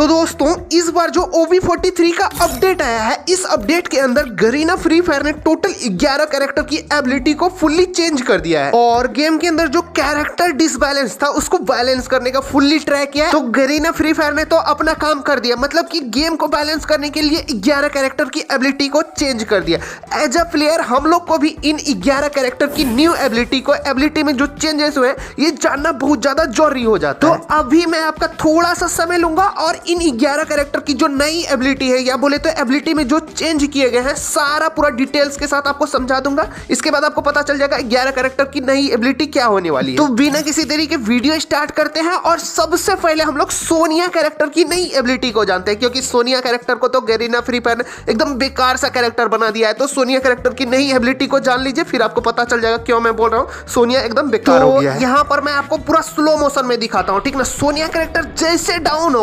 तो दोस्तों इस बार जो OB43 का अपडेट आया है, इस अपडेट के अंदर गरीना फ्री फायर ने टोटल 11 कैरेक्टर की एबिलिटी को फुल्ली चेंज कर दिया है और गेम के अंदर जो कैरेक्टर डिसबैलेंस था उसको बैलेंस करने का फुल्ली ट्राई किया है। तो गरीना फ्री फायर ने तो अपना काम कर दिया, मतलब कि गेम को बैलेंस करने के लिए 11 कैरेक्टर की एबिलिटी को चेंज कर दिया। एज अ प्लेयर हम लोग को भी इन 11 कैरेक्टर की न्यू एबिलिटी में जो चेंजेस हुए ये जानना बहुत ज्यादा जरूरी हो जाता है। तो अभी मैं आपका थोड़ा सा समय लूंगा और इन 11 कैरेक्टर की जो नई एबिलिटी है या बोले तो एबिलिटी में जो चेंज किए गए हैं सारा पूरा डिटेल्स के साथ आपको समझा दूंगा। इसके बाद आपको पता चल जाएगा 11 कैरेक्टर की नई एबिलिटी क्या होने वाली है। तो बिना किसी देरी के वीडियो स्टार्ट करते हैं और सबसे पहले हम लोग सोनिया कैरेक्टर की नई एबिलिटी को जानते हैं, क्योंकि सोनिया कैरेक्टर को तो गरीना फ्री फायर ने एकदम बेकार सा कैरेक्टर बना दिया है। तो सोनिया कैरेक्टर की नई एबिलिटी को जान लीजिए, फिर आपको पता चल जाएगा क्यों मैं बोल रहा हूँ सोनिया एकदम बेकार हो गया है। यहाँ पर मैं आपको पूरा स्लो मोशन में दिखाता हूँ, ठीक ना। सोनिया कैरेक्टर जैसे डाउन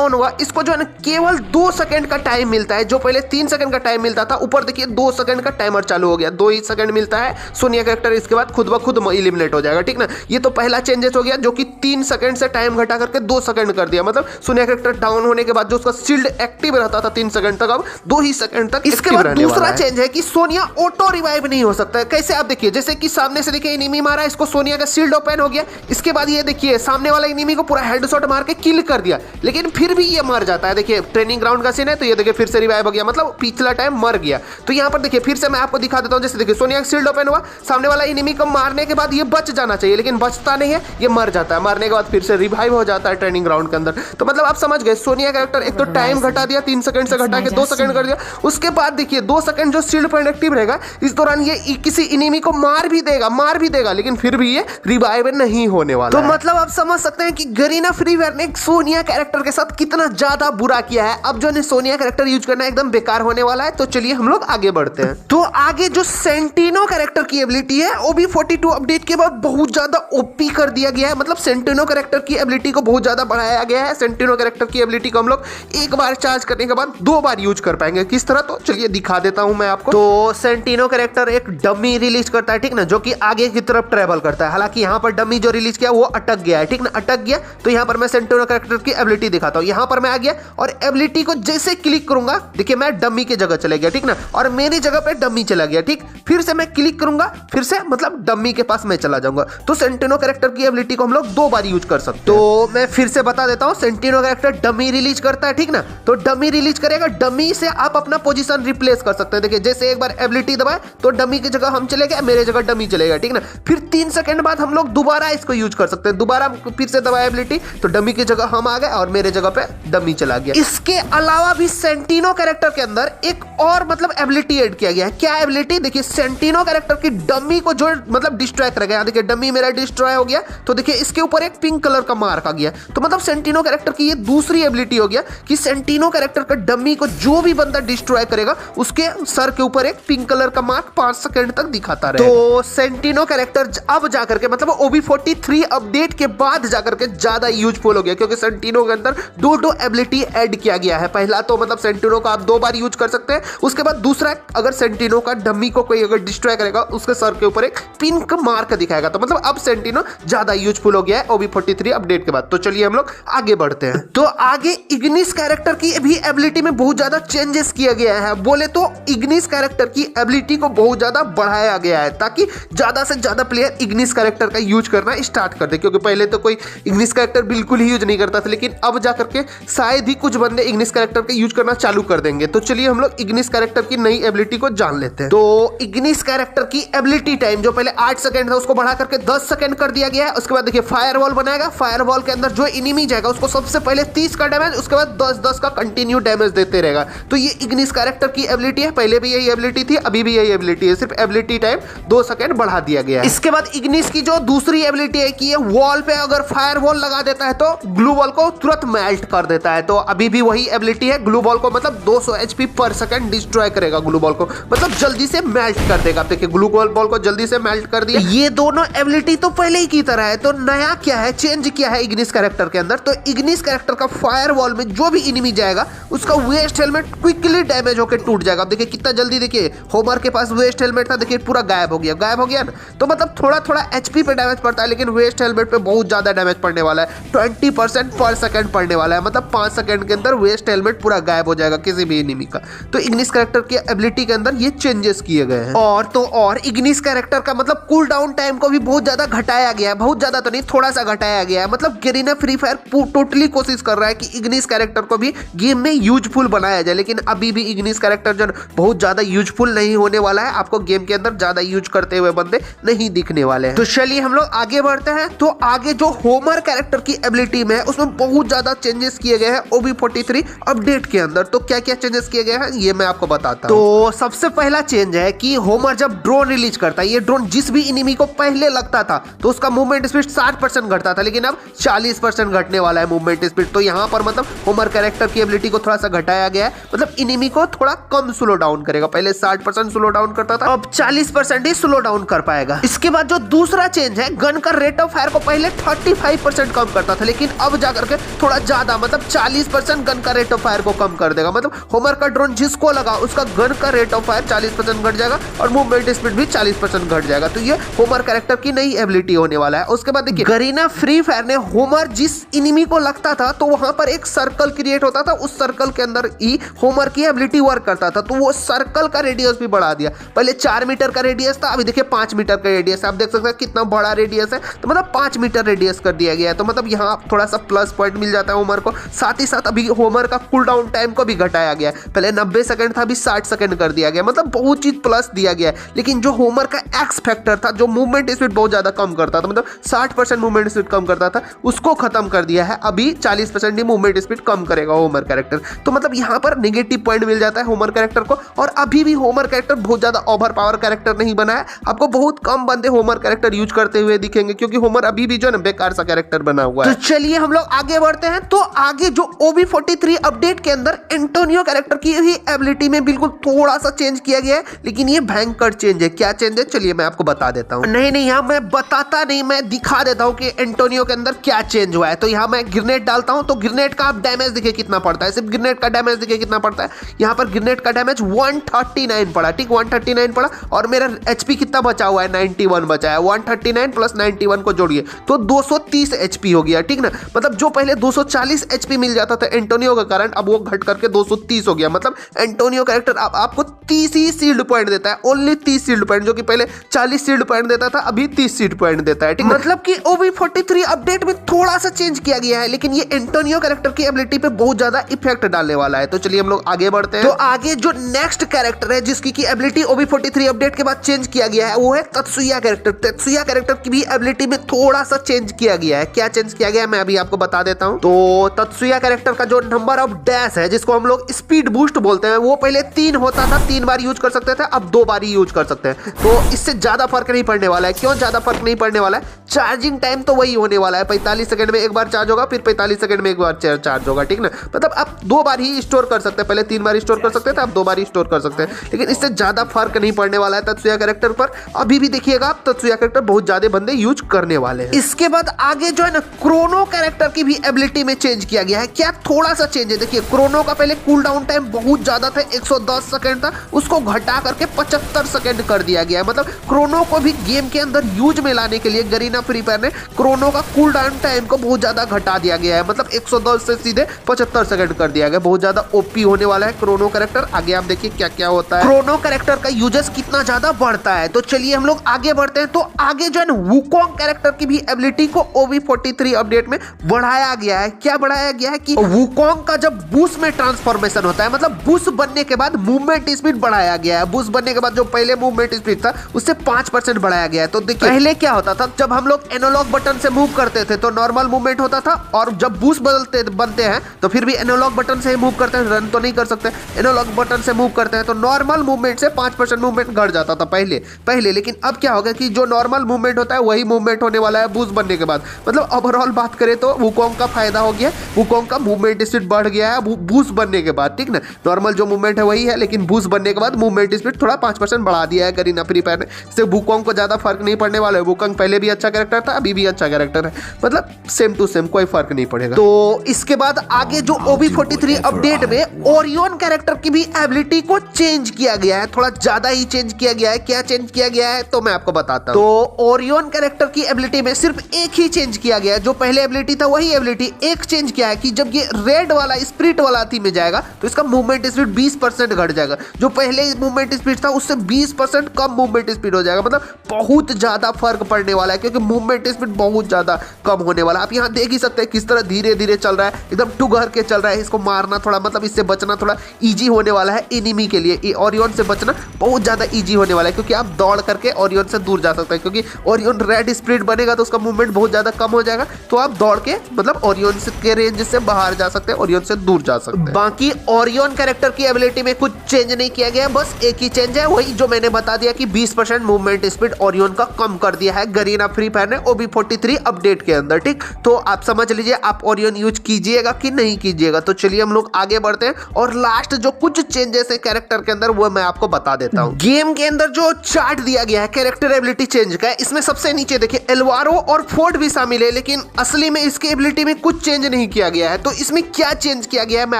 होगा इसको जो है ना केवल 2 सेकंड का टाइम मिलता है। जो पहले 3 सेकंड का टाइम मिलता था, ऊपर देखिए 2 सेकंड का टाइमर चालू हो गया, 2 ही सेकंड मिलता है सोनिया कैरेक्टर। इसके बाद खुद ब खुद एलिमिनेट हो जाएगा, ठीक ना। ये तो पहला चेंजेस हो गया जो कि 3 सेकंड से टाइम घटा करके 2 सेकंड कर दिया। मतलब सोनिया कैरेक्टर डाउन होने के बाद जो उसका शील्ड एक्टिव रहता था 3 सेकंड तक, अब 2 ही सेकंड तक। इसके बाद दूसरा चेंज है कि सोनिया ऑटो रिवाइव नहीं हो सकता है। कैसे आप देखिए, जैसे कि सामने से देखिए एनिमी मारा, इसको सोनिया का शील्ड ओपन हो गया। इसके बाद ये देखिए सामने वाला एनिमी को पूरा हेडशॉट मार के किल कर दिया, लेकिन फिर भी ये मर जाता है। देखिए ट्रेनिंग ग्राउंड का सीन है, तो ये देखिए फिर से रिवाइव हो गया, मतलब पिछला टाइम मर गया। तो यहाँ पर देखिए फिर से मैं आपको दिखा देता हूँ। जैसे देखिए सोनिया का शील्ड ओपन हुआ, सामने वाला एनिमी को मारने के बाद ये बच जाना चाहिए, लेकिन बचता नहीं है, ये मर जाता है। मारने के बाद फिर से रिवाइव हो जाता है ट्रेनिंग ग्राउंड के अंदर। तो मतलब आप समझ गए, सोनिया कैरेक्टर एक तो टाइम घटा दिया, 3 सेकंड से घटा के 2 सेकंड कर दिया। उसके बाद देखिए 2 सेकंड जो शील्ड पॉइंट एक्टिव रहेगा, इस दौरान ये किसी एनिमी को मार भी देगा, लेकिन फिर भी ये रिवाइव नहीं होने वाला। तो मतलब आप समझ सकते हैं कि गरीना फ्री फायर ने सोनिया कैरेक्टर के साथ कितना ज्यादा बुरा किया है। अब जो है सोनिया कैरेक्टर यूज करना एकदम बेकार होने वाला है। तो चलिए हम लोग आगे बढ़ते हैं। तो आगे जो सेंटिनो कैरेक्टर की एबिलिटी है, OB42 अपडेट के बाद बहुत ज्यादा ओपी कर दिया गया है। मतलब सेंटिनो कैरेक्टर की एबिलिटी को बहुत ज्यादा बढ़ाया गया है। सेंटिनो कैरेक्टर की एबिलिटी को हम लोग एक बार चार्ज करने के बाद 2 बार यूज कर पाएंगे। किस तरह, तो चलिए दिखा देता हूं मैं आपको। तो सेंटिनो कैरेक्टर एक डमी रिलीज करता है, ठीक ना, जो कि आगे की तरफ ट्रेवल करता है। हालांकि यहाँ पर डमी जो रिलीज किया वो अटक गया है, ठीक ना, अटक गया। तो यहाँ पर मैं सेंटिनो कैरेक्टर की एबिलिटी दिखाता हूँ। यहाँ पर मैं आ गया और एबिलिटी को जैसे क्लिक करूंगा, देखिए मैं डमी की जगह चले गया, ठीक ना, और मेरी जगह पे डमी चला गया, ठीक। फिर से मैं क्लिक करूंगा, फिर से मतलब डमी के पास मैं चला जाऊंगा। तो सेंटिनो कैरेक्टर की एबिलिटी को हम लोग 2 बार यूज कर सकते हैं। तो मैं फिर से बता देता हूँ, सेंटिनो कैरेक्टर डमी रिलीज करता है, ठीक ना। तो डमी रिलीज करेगा, डमी से आप अपना पोजीशन रिप्लेस कर सकते हैं। देखिए जैसे एक बार एबिलिटी दबाए तो डमी की जगह हम चले गए, मेरे जगह डमी चलेगा, ठीक ना। फिर 3 सेकंड बाद हम लोग दोबारा इसको यूज कर सकते हैं। दोबारा फिर से दबाए एबिलिटी तो डमी की जगह हम आ गए और मेरे जगह पे डमी चला गया। इसके अलावा भी सेंटिनो कैरेक्टर के अंदर एक और मतलब एबिलिटी ऐड किया गया है। क्या एबिलिटी, देखिए सेंटिनो कैरेक्टर की डमी को जो मतलब डिस्ट्रॉय कर गया। देखिए डमी मेरा डिस्ट्रॉय हो गया, तो देखिए इसके ऊपर एक पिंक कलर का मार्क आ गया। तो मतलब सेंटिनो कैरेक्टर की ये दूसरी एबिलिटी हो गया कि सेंटिनो कैरेक्टर का डमी को जो भी बंदा डिस्ट्रॉय करेगा उसके सर के ऊपर एक पिंक कलर का मार्क 5 सेकंड तक दिखाता रहेगा। तो सेंटिनो कैरेक्टर अब जाकर के मतलब OB43 अपडेट के बाद जाकर के ज्यादा यूजफुल हो गया, क्योंकि सेंटिनो के अंदर 2 एबिलिटी ऐड किया गया है। पहला तो मतलब सेंटिनो का आप 2 बार यूज कर सकते हैं। उसके बाद दूसरा, अगर सेंटिनो का डमी को कोई अगर डिस्ट्रॉय करेगा उसके सर के ऊपर एक पिंक मार्क दिखाएगा। तो मतलब अब सेंटिनो ज्यादा यूजफुल हो गया है OB43 अपडेट के बाद। तो चलिए हम लोग आगे बढ़ते हैं। तो आगे इग्निस कैरेक्टर की भी एबिलिटी में बहुत ज्यादा चेंजेस किया गया है। बोले तो इग्निस कैरेक्टर की एबिलिटी को बहुत ज्यादा बढ़ाया गया है ताकि ज्यादा से ज्यादा प्लेयर इग्निस कैरेक्टर का यूज करना स्टार्ट कर दे, क्योंकि पहले तो कोई इग्निस कैरेक्टर बिल्कुल ही यूज नहीं करता था, लेकिन अब जाकर के शायद ही कुछ बंदे इग्निस कैरेक्टर का यूज करना चालू कर देंगे। तो चलिए हम लोग इग्निस कैरेक्टर की नई एबिलिटी को जान लेते हैं। तो इग्निस कैरेक्टर की एबिलिटी टाइम जो पहले 8 सेकंड था उसको बढ़ा करके 10 सेकंड कर दिया गया है। उसके बाद देखिए फायरवॉल बनाएगा, फायरवॉल के अंदर जो एनिमी जाएगा उसको सबसे पहले 30 का डैमेज, उसके बाद 10-10 का कंटिन्यू डैमेज देते रहेगा। तो ये इग्निस कैरेक्टर की एबिलिटी है, पहले भी यही एबिलिटी थी, अभी भी यही एबिलिटी है, सिर्फ एबिलिटी टाइम 2 सेकंड बढ़ा दिया गया है। इसके बाद इग्निस की जो दूसरी एबिलिटी है कि ये वॉल पे अगर फायरवॉल लगा देता है तो ग्लू वॉल को तुरंत मेल्ट कर देता है। तो अभी भी वही एबिलिटी है, ग्लू बॉल को मतलब 200 HP पर सेकंड डिस्ट्रॉय करेगा। ग्लू बॉल को मतलब जल्दी से मेल्ट कर देगा। देखिए ग्लू बॉल को जल्दी से मेल्ट कर दिया। ये दोनों एबिलिटी तो पहले ही की तरह है। तो नया क्या है, चेंज किया है इग्निस कैरेक्टर के अंदर। तो इग्निस कैरेक्टर का फायरवॉल में जो भी एनिमी जाएगा उसका वेस्ट हेलमेट क्विकली डैमेज होकर टूट जाएगा। देखिए कितना जल्दी, देखिए होमर के पास वेस्ट हेलमेट था, देखिए पूरा गायब हो गया ना। तो मतलब थोड़ा HP पे डैमेज पड़ता है, लेकिन वेस्ट हेलमेट पे बहुत ज्यादा डैमेज पड़ने वाला है। 20% पर सेकंड पड़ने वाला है, मतलब 5 सेकंड के अंदर वेस्ट हेलमेट पूरा गायब हो जाएगा किसी भी एनिमी का। तो इग्निस कैरेक्टर की एबिलिटी के अंदर ये चेंजेस किए गए हैं। और इग्निस कैरेक्टर का मतलब कूल डाउन टाइम को भी बहुत ज्यादा घटाया गया है, बहुत ज्यादा तो नहीं, थोड़ा सा घटाया गया है। मतलब गरीना फ्री फायर टोटली कोशिश कर रहा है कि इग्निस कैरेक्टर को भी गेम में यूजफुल बनाया जाए, लेकिन अभी भी इग्निस कैरेक्टर जो बहुत ज्यादा यूजफुल नहीं होने वाला है, आपको गेम के अंदर ज्यादा यूज करते हुए बंदे नहीं दिखने वाले हैं। तो चलिए हम लोग आगे बढ़ते हैं। तो आगे जो होमर कैरेक्टर की एबिलिटी में है उसमें बहुत ज्यादा चेंजेस किए गए हैं OB43 अपडेट के अंदर। तो क्या क्या चेंजेस किए गए हैं ये मैं आपको बताता हूं। तो सबसे पहला चेंज है कि होमर जब ड्रोन रिलीज करता है, ये ड्रोन जिस भी एनिमी को पहले लगता था तो उसका मूवमेंट स्पीड 60% घटता था, लेकिन अब 40% घटने वाला है मूवमेंट स्पीड। तो यहाँ पर मतलब होमर कैरेक्टर की एबिलिटी को थोड़ा सा घटाया गया है, मतलब एनिमी को थोड़ा कम स्लो डाउन करेगा। पहले 60% स्लो डाउन करता था, अब 40% ही स्लो डाउन कर पाएगा। इसके बाद जो दूसरा चेंज है, गन का रेट ऑफ फायर को पहले 35% कम करता था, लेकिन अब जाकर के थोड़ा ज्यादा मतलब 40% गन का रेट ऑफ फायर को कम कर देगा। मतलब होमर का ड्रोन जिसको लगा उसका गन का रेट ऑफ फायर 40% घट जाएगा और मूवमेंट स्पीड भी 40% घट जाएगा। तो ये होमर कैरेक्टर की नई एबिलिटी होने वाला है। उसके बाद देखिए गरीना फ्री फायर ने होमर जिस एनिमी को लगता था तो वहां पर एक सर्कल क्रिएट होता था, उस सर्कल के अंदर ही होमर की एबिलिटी वर्क करता था। तो वो सर्कल का रेडियस भी बढ़ा दिया। पहले 4 मीटर का रेडियस था, अभी देखिए 5 मीटर का रेडियस है। आप देख सकते हैं कितना बड़ा रेडियस है, तो मतलब 5 मीटर रेडियस कर दिया गया है। तो मतलब यहाँ थोड़ा सा प्लस पॉइंट मिल जाता है होमर को। साथ ही साथ अभी होमर का कूल डाउन टाइम को भी घटाया गया है, पहले 90 सेकंड था, अभी 60 सेकंड कर दिया गया। मतलब बहुत चीज प्लस दिया गया है। लेकिन जो होमर का एक्स फैक्टर था, जो मूवमेंट स्पीड बहुत ज्यादा कम करता था, मतलब 60% मूवमेंट स्पीड कम करता था, उसको खत्म कर दिया है। अभी 40% ही मूवमेंट स्पीड कम करेगा होमर कैरेक्टर। तो मतलब यहाँ पर नेगेटिव पॉइंट मिल जाता है होमर कैरेक्टर को। और अभी भी होमर कैरेक्टर बहुत ज्यादा ओवर पावर कैरेक्टर नहीं बना है, आपको बहुत कम बंदे होमर कैरेक्टर यूज करते हुए दिखेंगे, क्योंकि होमर अभी भी जो है बेकार सा कैरेक्टर बना हुआ है। तो चलिए हम लोग आगे बढ़ते हैं। तो आगे जो OB43 अपडेट के अंदर एंटोनियो कैरेक्टर की भी एबिलिटी में बिल्कुल थोड़ा सा चेंज किया गया है, लेकिन ये भयंकर चेंज है। क्या चेंज है चलिए मैं आपको बता देता हूँ। नहीं यहाँ मैं बताता नहीं, मैं दिखा देता हूँ कि एंटोनियो के अंदर क्या चेंज हुआ है। तो यहाँ मैं ग्रेनेड डालता हूँ, तो ग्रेनेड का आप डैमेज देखिए कितना पड़ता है, सिर्फ ग्रेनेड का डैमेज देखिए कितना पड़ता है। यहाँ पर ग्रेनेड का डैमेज 139 पड़ा, ठीक 139 पड़ा। और मेरा HP कितना बचा हुआ है, 91 बचा है। 139 प्लस 91 को जोड़िए तो 230 HP हो गया, ठीक ना। मतलब जो पहले 240 HP मिल जाता था एंटोनियो के कारण, अब वो घट करके 230 हो गया। मतलब एंटोनियो कैरेक्टर आपको 30 ही शील्ड पॉइंट देता है, ओनली 30 शील्ड पॉइंट, जो कि पहले 40 शील्ड पॉइंट देता था, अभी 30 शील्ड पॉइंट देता है, ठीक। मतलब कि OB43 अपडेट में थोड़ा सा चेंज किया गया है, लेकिन ये एंटोनियो कैरेक्टर की एबिलिटी पे बहुत ज्यादा इफेक्ट डालने वाला है। तो चलिए हम लोग आगे बढ़ते हैं। तो आगे जो नेक्स्ट कैरेक्टर है जिसकी की एबिलिटी OB43 अपडेट के बाद चेंज किया गया है, वो है तत्सुया कैरेक्टर। तत्सुया कैरेक्टर की भी एबिलिटी में थोड़ा सा चेंज किया गया है। क्या चेंज किया गया है मैं अभी आपको बता देता हूं। तो तत्सुया कैरेक्टर का जो नंबर ऑफ डैश है, जिसको हम लोग स्पीड बूस्ट बोलते हैं, वो पहले 3 होता था, 3 बार यूज कर सकते थे, अब 2 बार ही यूज कर सकते हैं। तो इससे ज्यादा फर्क नहीं पड़ने वाला है। क्यों ज्यादा फर्क नहीं पड़ने वाला है, चार्जिंग टाइम तो वही होने वाला है, 45 सेकंड में एक बार चार्ज होगा, फिर 45 सेकंड में एक बार चार्ज होगा, ठीक ना। मतलब आप 2 बार ही स्टोर कर सकते हैं, पहले 3 बार स्टोर कर सकते थे, अब 2 बार ही स्टोर कर सकते हैं। लेकिन इससे ज्यादा फर्क नहीं पड़ने वाला है तत्सुया कैरेक्टर पर। अभी भी देखिएगा आप तत्सुया कैरेक्टर बहुत ज्यादा बंदे यूज करने वाले हैं। इसके बाद आगे जो है ना क्रोनो कैरेक्टर की भी एबिलिटी में चेंज किया गया है। क्या थोड़ा सा चेंज है, देखिए क्रोनो का पहले कूल डाउन टाइम बहुत ज्यादा था, 110 सेकंड था, उसको घटा करके 75 सेकंड कर दिया गया है। मतलब क्रोनो को भी गेम के अंदर यूज में लाने के लिए गरीना फ्री फायर ने क्रोनो का कूल डाउन टाइम को बहुत ज्यादा घटा दिया गया है। मतलब 110 से सीधे 75 सेकंड कर दिया गया। बहुत ज्यादा ओपी होने वाला है क्रोनो कैरेक्टर। आगे आप देखिए क्या क्या होता है, क्रोनो कैरेक्टर का यूजेस कितना ज्यादा बढ़ता है। तो चलिए हम लोग आगे बढ़ते हैं। तो आगे जो है वुकोंग कैरेक्टर की भी एबिलिटी को OB43 अपडेट में बढ़ाया गया है। क्या बढ़ाया गया है कि वुकोंग का जब बूस्ट में ट्रांसफॉर्मेशन होता है, मतलब बूस्ट बनने के बाद मूवमेंट स्पीड बढ़ाया गया है। बूस्ट बनने के बाद जो पहले मूवमेंट स्पीड था उससे 5% बढ़ाया गया है। तो देखिए पहले क्या होता था, जब हम लोग एनालॉग बटन से मूव करते थे तो नॉर्मल मूवमेंट होता था, और जब बूस्ट बनते हैं तो फिर भी एनालॉग बटन से मूव करते हैं, रन तो नहीं कर सकते। एनालॉग बटन से मूव करते हैं तो नॉर्मल मूवमेंट से 5% मूवमेंट घट जाता था पहले। लेकिन अब क्या होगा कि जो नॉर्मल मूवमेंट होता है वही मूवमेंट होने वाला है बूस्ट बनने के बाद। मतलब ओवरऑल बात करें तो वुकोंग का फायदा हो गया, वुकोंग का मूवमेंट स्पीड बढ़ गया है बूस्ट बनने के बाद, ठीक ना। नॉर्मल जो मूवमेंट है वही है, लेकिन बूस्ट बनने के बाद मूवमेंट स्पीड थोड़ा 5% बढ़ा दिया है गरीना फ्री फायर ने। इससे वुकोंग को ज्यादा फर्क नहीं पड़ने वाला है। वुकोंग पहले भी अच्छा कैरेक्टर था, अभी भी अच्छा कैरेक्टर है, मतलब सेम टू सेम, कोई फर्क नहीं पड़ेगा। तो इसके बाद आगे जो OB43 अपडेट में ओरियन कैरेक्टर की भी एबिलिटी को चेंज किया गया है, थोड़ा ज्यादा ही चेंज किया गया है। क्या चेंज किया गया है तो मैं आपको बताता हूं। तो ओरियन कैरेक्टर की एबिलिटी में सिर्फ एक ही चेंज किया गया है, जो पहले एबिलिटी था वही एबिलिटी, एक चेंज किया है कि जब ये रेड वाला स्प्रिट वाला हाथी में जाएगा तो इसका मूवमेंट स्पीड 20% घट जाएगा। जो पहले मूवमेंट स्पीड था उससे 20% कम मूवमेंट स्पीड हो जाएगा। मतलब बहुत ज्यादा फर्क पड़ने वाला है क्योंकि मूवमेंट स्पीड बहुत ज्यादा कम होने वाला है। आप यहाँ देख ही सकते हैं किस तरह धीरे धीरे चल रहा है, एकदम टुगहर के चल रहा है। इसको मारना थोड़ा मतलब इससे बचना थोड़ा ईजी होने वाला है एनिमी के लिए। ओरियन से बचना बहुत ज्यादा ईजी होने वाला है क्योंकि आप दौड़ करके ओरियन से दूर जा सकते हैं। क्योंकि ओरियन रेड स्प्रिट बनेगा तो उसका मूवमेंट बहुत ज्यादा कम हो जाएगा, तो आप दौड़ के मतलब ओरियन के रेंज से बाहर जा सकते हैं, ओरियन से दूर जा सकते हैं। बाकी ओरियन कैरेक्टर की एबिलिटी में कुछ चेंज नहीं किया गया, बस एक ही चेंज है, वही जो मैंने बता दिया कि 20% मूवमेंट स्पीड ओरियन का कम कर दिया है गरीना फ्री फायर ने OB43 अपडेट के अंदर। ठीक, तो आप समझ लीजिए आप ओरियन यूज कीजिएगा कि नहीं कीजिएगा। तो चलिए हम लोग आगे बढ़ते हैं और लास्ट जो कुछ चेंजेस है कैरेक्टर के अंदर वो मैं आपको बता देता हूँ। गेम के अंदर जो चार्ट दिया गया है कैरेक्टर एबिलिटी चेंज का, इसमें सबसे नीचे देखिए एल्वारो और फोर्ड भी शामिल है, लेकिन असली में इसकी एबिलिटी में कुछ चेंज नहीं किया गया है। तो इसमें क्या चेंज किया गया है मैं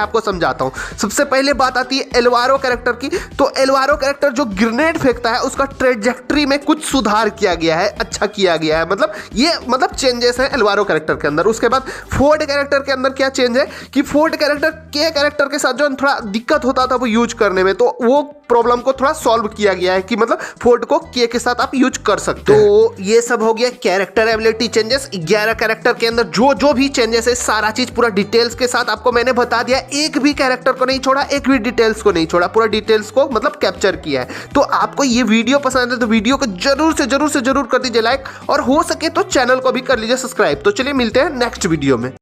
आपको समझाता हूँ। सबसे पहले बात आती है एल्वारो कैरेक्टर की। तो एल्वारो कैरेक्टर जो ग्रेनेड फेंकता है उसका ट्रेजेक्ट्री में कुछ सुधार किया गया है, अच्छा किया गया है। मतलब ये चेंजेस है एल्वारो कैरेक्टर के अंदर। उसके बाद फोर्ड कैरेक्टर के अंदर क्या चेंज है कि फोर्ड कैरेक्टर के साथ जो थोड़ा दिक्कत होता था वो यूज करने में, तो वो प्रॉब्लम को थोड़ा सॉल्व किया गया है कि मतलब फोर्ड को के साथ आप यूज कर सकते हैं। तो ये सब हो गया कैरेक्टर एबिलिटी चेंजेस। 11 कैरेक्टर के अंदर जो भी चेंजेस है सारा चीज पूरा डिटेल्स के साथ आपको मैंने बता दिया। एक भी कैरेक्टर को नहीं छोड़ा, एक भी डिटेल्स को नहीं छोड़ा, पूरा डिटेल्स को मतलब कैप्चर किया है। तो आपको ये वीडियो पसंद है तो वीडियो को जरूर कर दीजिए लाइक, और हो सके तो चैनल को भी कर लीजिए सब्सक्राइब। तो चलिए मिलते हैं नेक्स्ट वीडियो में।